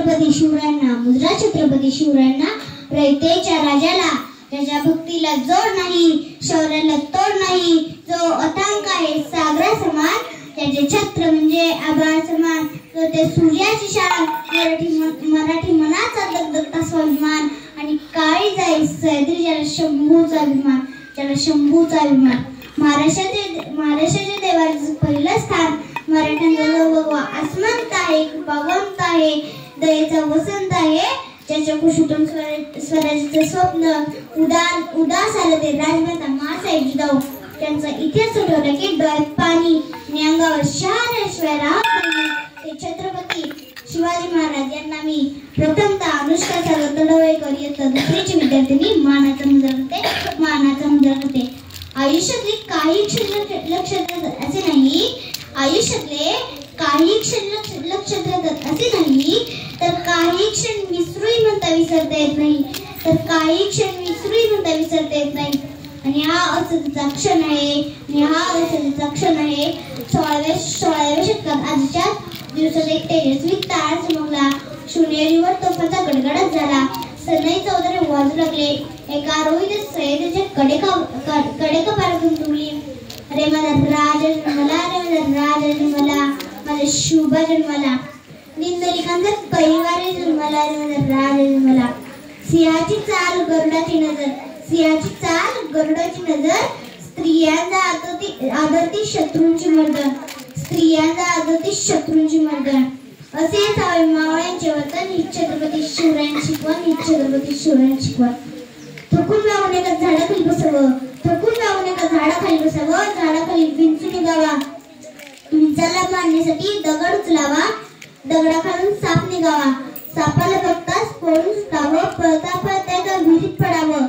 छत्रपती शिवरायांना, मुजरा छत्रपती शिवरायांना, रयतेच्या राजाला, ज्याच्या भक्तीला जोड नाही, शौर्याला तोड नाही, जो अथांग आहे सागरा समान, त्याचे छत्र म्हणजे आभाळ समान, जो ते सूर्याची शान, मराठी मनाचा दगदगता स्वाभिमान, आणि काळी जाई सह्याद्री ज्याला शंभूचा अभिमान, त्याला शंभूचा अभिमान. महाराष्ट्राचे देवाचं पहिलं स्थान, मराठ्यांचा जो भगवा आसमंत आहे, कृपावंत आहे, दयेचा वसंत आहे, ज्याच्या कुशीतून स्वराज्याचं स्वप्न उदास आलं ते राजमाता माँसाहेब जिजाऊ, त्यांचा इतिहास उठवला की डोळ्यात पाणी आणि अंगावर शहाण्याशिवाय राहत नाही. ते छत्रपती शिवाजी महाराज यांना मी प्रथमतः अनुष्का सागर तडवळेकर इयत्ता दुसरीची विद्यार्थिनी मानाचा मुजरा करते. आयुष्यातले काही क्षण लक्षात राहतात असे नाही, आयुष्यातले काही क्षण लक्षात राहतात असे नाही, तर काही क्षण विसरूही म्हणता विसरता येत नाही, तर काही क्षण विसरूही म्हणता विसरता येत नाही. आणि हा असतीचा क्षण आहे, आणि हा असतीचा क्षण आहे. 16व्या शतकात आजच्या दिवसात एक तेजस्वी तार चमकला, शिवनेरीवर तोफांचा गडगडाट झाला, सनई चौधरी वाजू लागले, एका रोहित सह्याद्रीच्या कडेकपारातून तुमली. अरे माझा राजा जन्मला, अरे माझा राजा जन्मला, माझा शुभा जन्मला, निंदलिकांचा परिवार जन्मला, अरे माझा राजा जन्मला. सिंहाची चाल गरुडाची नजर, सिंहाची चाल गरुडाची नजर, स्त्रियांचा आदरती शत्रूंची मर्दन, स्त्रियांचा आदरती शत्रूंची मर्दन. असे असावे मावळ्यांचे वर्तन, ही छत्रपती शिवरायांची शिकवण, ही छत्रपती शिवरायांची शिकवण. थकून जाऊन एका झाडाखाली बसावं, थकून जाऊन एका झाडाखाली बसावं, झाडाखाली विंचू निघावा, विंचाला मारण्यासाठी दगड उचलावा, दगडाखालून साप निघावा, सापाला बघताच पळून सुटावं, पळता पळता एका विहिरीत पडावं,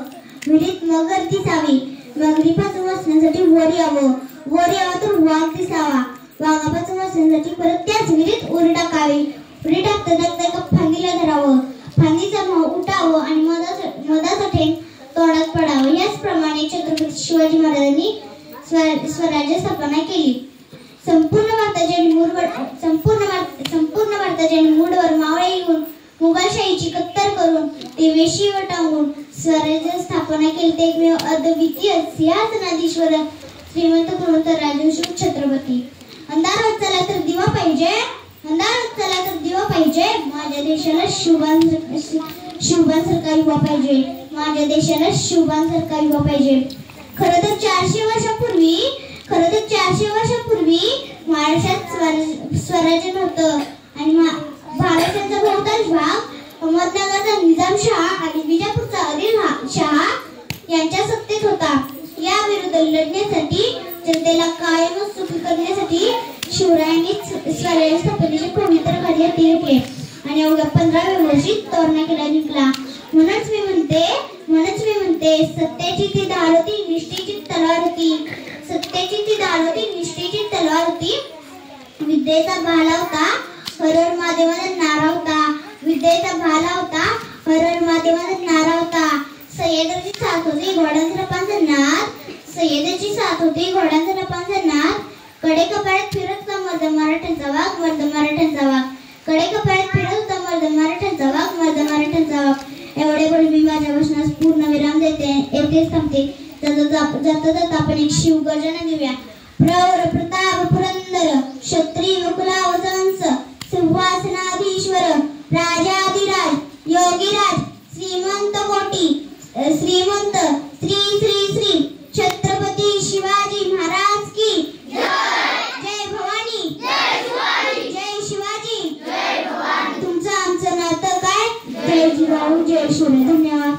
विहिरीत मगर दिसावी, मगरीपासून वाचण्यासाठी वर यावं, वर यावं तर वाघ दिसावा, वाघापासून वाचण्यासाठी परत त्याच विहिरीत उडी टाकावी, उडी टाकता एका फांदीला धरावं, फांदीचा भाव उठावं आणि मधाचा ठेंग तोंडात पडावं. याचप्रमाणे छत्रपती शिवाजी महाराजांनी स्वराज्य स्थापना केली. संपूर्ण भारताच्या मूडवर मावळे येऊन मुघलशाहीची कत्तर करून ते वेशीवर टांगून स्वराज्य स्थापना केली. ते एकमेव अद्वितीय सिंहासनाधीश्वर श्रीमंत गुणवंत राजवंशी छत्रपती. अंधार होत चला तर दिवा पाहिजे, अंधार होत चला तर दिवा पाहिजे, माझ्या देशाला शिवबांसारखा युवा पाहिजे, माझ्या देशाला शिवबांसारखा युवा पाहिजे. खरं तर 400 वर्षापूर्वी महाराष्ट्रात स्वराज्य नव्हतं आणि महाराष्ट्राचा बहुतांश भाग अहमदनगरचा निजामशाह आणि विजापूरचा आदिलशाह यांच्या सत्तेत होता. या विरुद्ध लढण्यासाठी, जनतेला कायमच सुखी करण्यासाठी शिवरायांनी स्वराज्य स्थापनेचे पवित्र कार्य हाती घेतले आणि अवघ्या 15व्या वर्षी तोरणा केला जिंकला. म्हणूनच मी म्हणते सत्याची ती धार होती, निष्ठेची तलवार होती, सत्याची ती धार होती, निष्ठेची तलवार होती. विद्येचा भाला होता, हर हर महादेवाचा नारा होता, विद्येचा भाला होता, हर हर महादेवाचा नारा होता. सह्याद्रीची साथ होती, घोड्यांचा रपांचा नाद, सह्याद्रीची साथ होती, घोड्यांचा रपांचा नाद. कडेकपाळात फिरत होता मर्द मराठ्यांचा वाघ, मर्द मराठ्यांचा वाघ, कडेकपाळात फिरत होता मर्द मराठ्यांचा वाघ, मर्द मराठ्यांचा वाघ. एवढे बोल मी माझ्या वचनास पूर्ण विराम देते, येथेच थांबते. जाता आपण एक शिवगर्जना देऊया. प्रवर प्रताप पुरंदर, क्षत्रिय कुलावंश, सिंहासनाधीश्वर, राजाधिराज, योगीराज, श्रीमंत कोटी, श्रीमंत श्री श्री श्री छत्रपती शिवाजी महाराज की जय भवानी, जय शिवाजी, तुमचं आमचं नातं काय? जय जिजाऊ, जय शिवराय. धन्यवाद.